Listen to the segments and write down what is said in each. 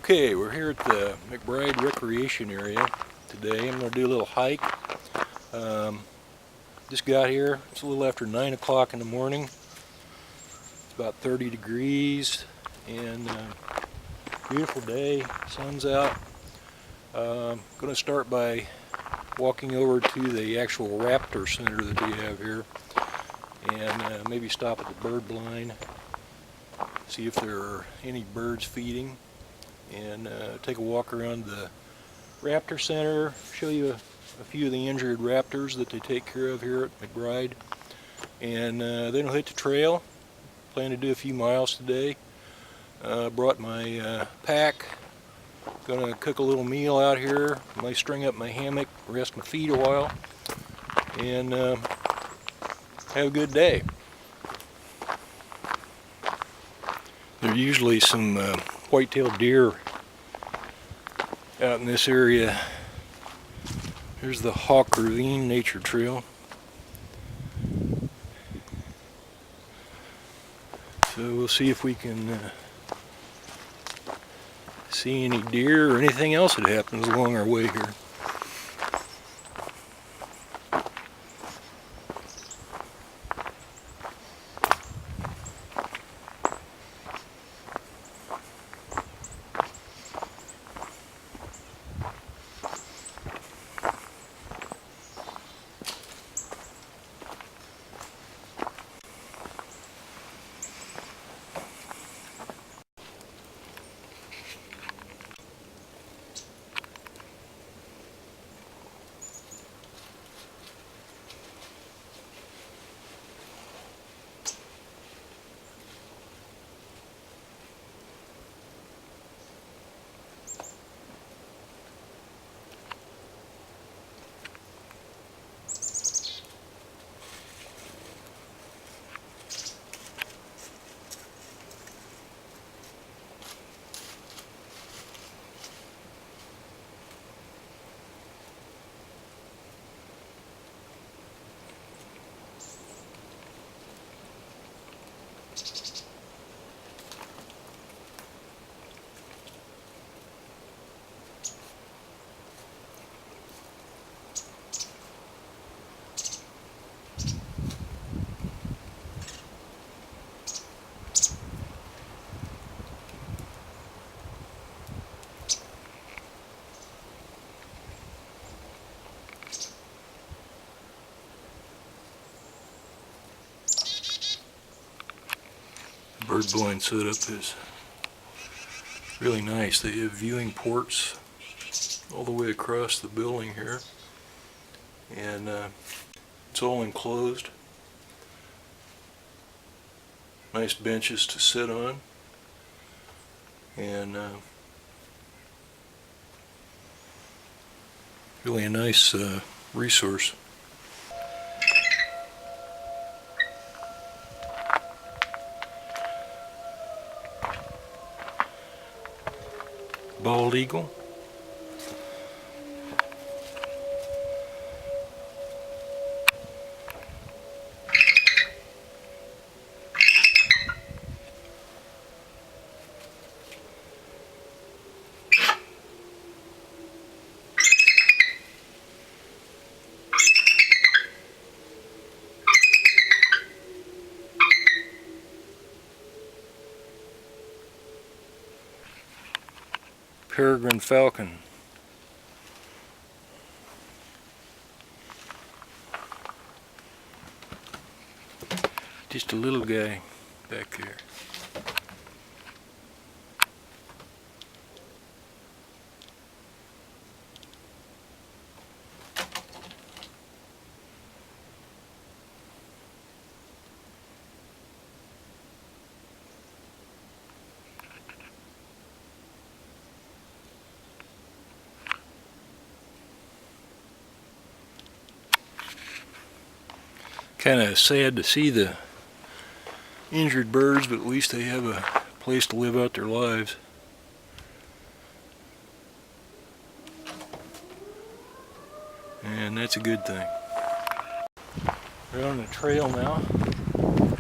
Okay, we're here at the Macbride Recreation Area today. I'm going to do a little hike. Just got here. It's a little after 9 o'clock in the morning. It's about 30 degrees and beautiful day. Sun's out. I'm going to start by walking over to the actual raptor center that we have here and maybe stop at the bird blind, see if there are any birds feeding, and take a walk around the raptor center, show you a few of the injured raptors that they take care of here at Macbride, and then I'll hit the trail. Plan to do a few miles today. Brought my pack. Gonna cook a little meal out here. Might string up my hammock, rest my feet a while, and have a good day. There are usually some white-tailed deer out in this area. Here's the Hawk Ravine Nature Trail. So we'll see if we can see any deer or anything else that happens along our way here. Bird blind setup is really nice. They have viewing ports all the way across the building here, and it's all enclosed. Nice benches to sit on, and really a nice resource. Bald eagle. Peregrine falcon. Just a little guy back there. Kind of sad to see the injured birds, but at least they have a place to live out their lives. And that's a good thing. We're on the trail now. And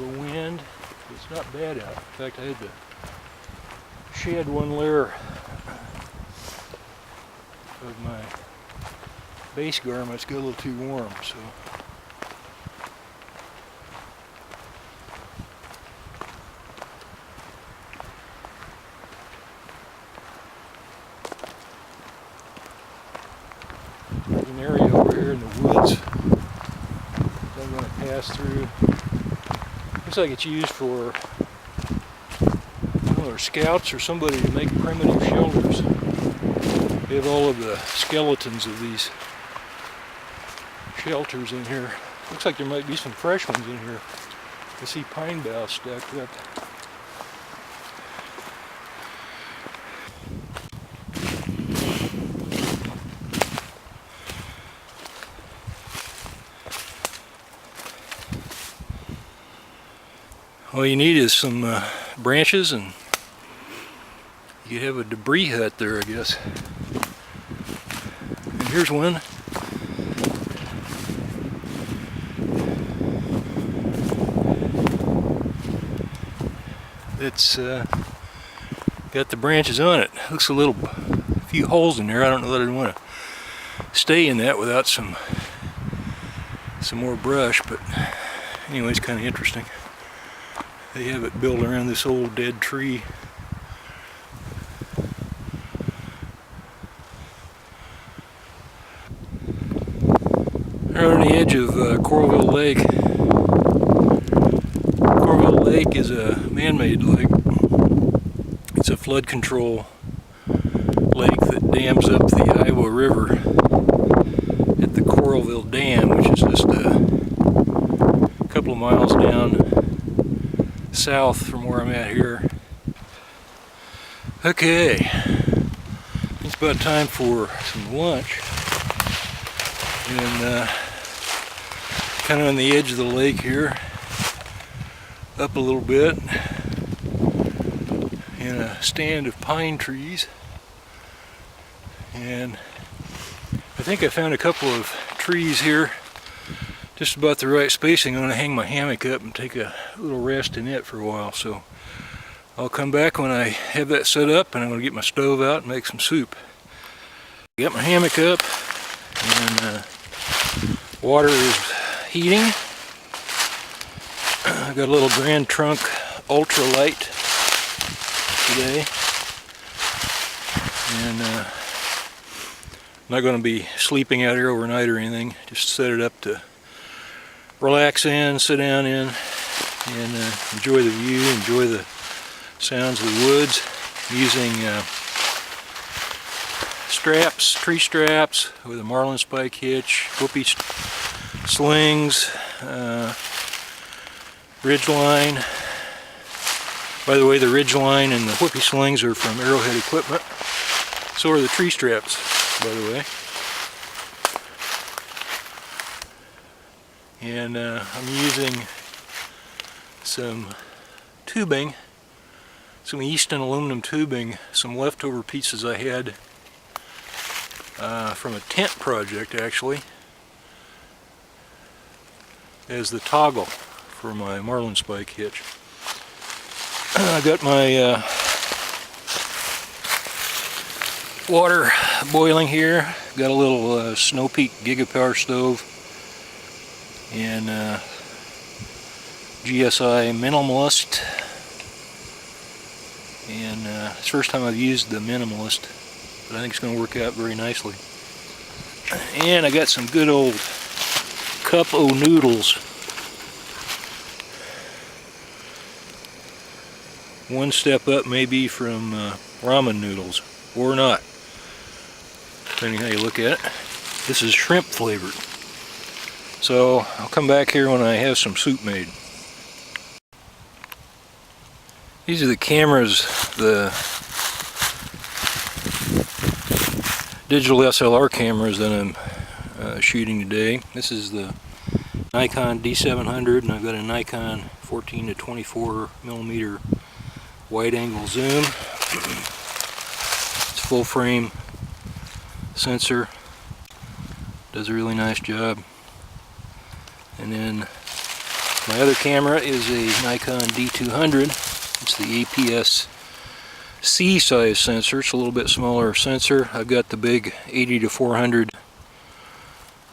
of a wind. It's not bad out. In fact, I had to shed one layer of my base garments. Got a little too warm, so. There's an area over here in the woods that I'm going to pass through. Looks like it's used for, I don't know, scouts or somebody to make primitive shelters. They have all of the skeletons of these shelters in here. Looks like there might be some fresh ones in here. I see pine boughs stacked up. All you need is some branches, and you have a debris hut there, I guess. And here's one. It's got the branches on it. Looks a few holes in there. I don't know that I'd want to stay in that without some more brush, but anyway, it's kind of interesting. They have it built around this old dead tree. They're on the edge of Coralville Lake. Coralville Lake is a man-made lake. It's a flood control lake that dams up the Iowa River at the Coralville Dam, which is just a couple of miles down south from where I'm at here. Okay, it's about time for some lunch, and kind of on the edge of the lake here, up a little bit, in a stand of pine trees, and I think I found a couple of trees here just about the right spacing. I'm going to hang my hammock up and take a little rest in it for a while. So I'll come back when I have that set up, and I'm going to get my stove out and make some soup. Got my hammock up, and water is heating. I got a little Grand Trunk ultralight today, and I'm not going to be sleeping out here overnight or anything. Just set it up to relax in, sit down in, and enjoy the view, enjoy the sounds of the woods. I'm using straps, tree straps with a marlin spike hitch, whoopee slings, ridge line. By the way, the ridge line and the whoopee slings are from Arrowhead Equipment. So are the tree straps, by the way. And I'm using some tubing, some Easton aluminum tubing, some leftover pieces I had from a tent project, actually, as the toggle for my marlin spike hitch. I got my water boiling here. Got a little Snow Peak Gigapower stove and GSI Minimalist, and it's the first time I've used the Minimalist, but I think it's going to work out very nicely. And I got some good old cup o' noodles. One step up maybe from ramen noodles, or not, depending how you look at it. This is shrimp flavored. So I'll come back here when I have some soup made. These are the cameras, the digital SLR cameras that I'm shooting today. This is the Nikon D700, and I've got a Nikon 14 to 24 millimeter wide angle zoom. It's full frame sensor, does a really nice job. And then My other camera is a Nikon D200. It's the APS-C size sensor. It's a little bit smaller sensor. I've got the big 80 to 400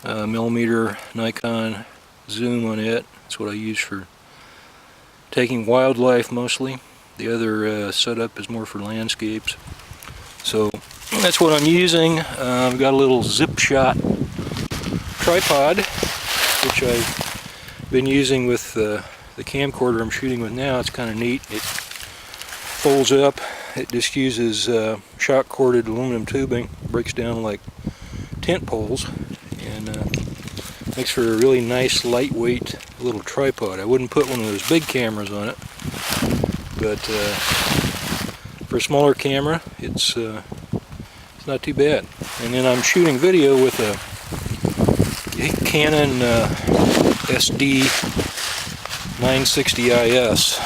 millimeter Nikon zoom on it. That's what I use for taking wildlife mostly. The other setup is more for landscapes. So that's what I'm using. I've got a little zip shot tripod, which I've been using with the camcorder I'm shooting with now. It's kind of neat. It folds up. It just uses shock corded aluminum tubing. Breaks down like tent poles, and makes for a really nice lightweight little tripod. I wouldn't put one of those big cameras on it, but for a smaller camera, it's not too bad. And then I'm shooting video with a Canon SD 960 IS.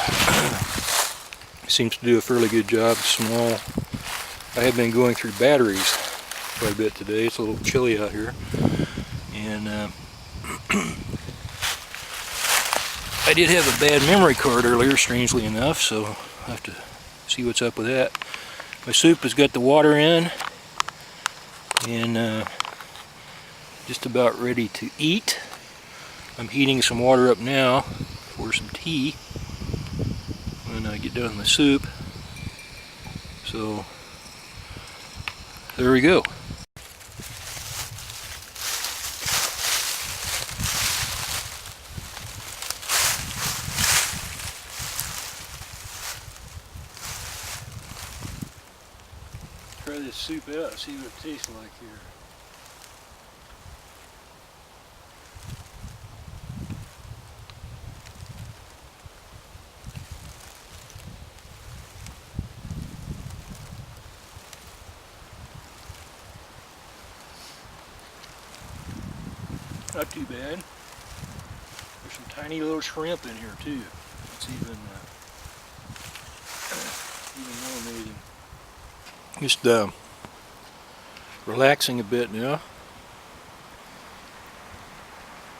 Seems to do a fairly good job. It's small. I have been going through batteries quite a bit today. It's a little chilly out here, and I did have a bad memory card earlier, strangely enough, so I'll have to see what's up with that. My soup has got the water in, and just about ready to eat. I'm heating some water up now for some tea when I get done with my soup. So there we go. Try this soup out, see what it tastes like here. Not too bad. There's some tiny little shrimp in here too. It's even more amazing. Just relaxing a bit now.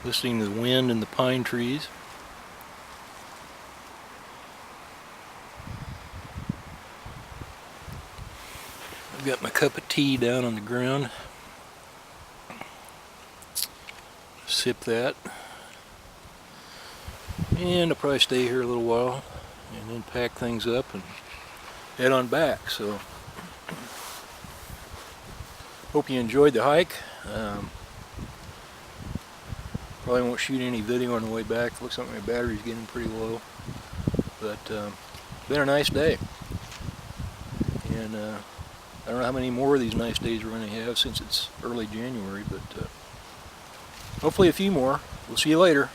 Listening to the wind and the pine trees. I've got my cup of tea down on the ground. Sip that, and I'll probably stay here a little while and then pack things up and head on back. So hope you enjoyed the hike. Probably won't shoot any video on the way back. Looks like my battery's getting pretty low, but it's been a nice day, and I don't know how many more of these nice days we're going to have since it's early January, but hopefully a few more. We'll see you later.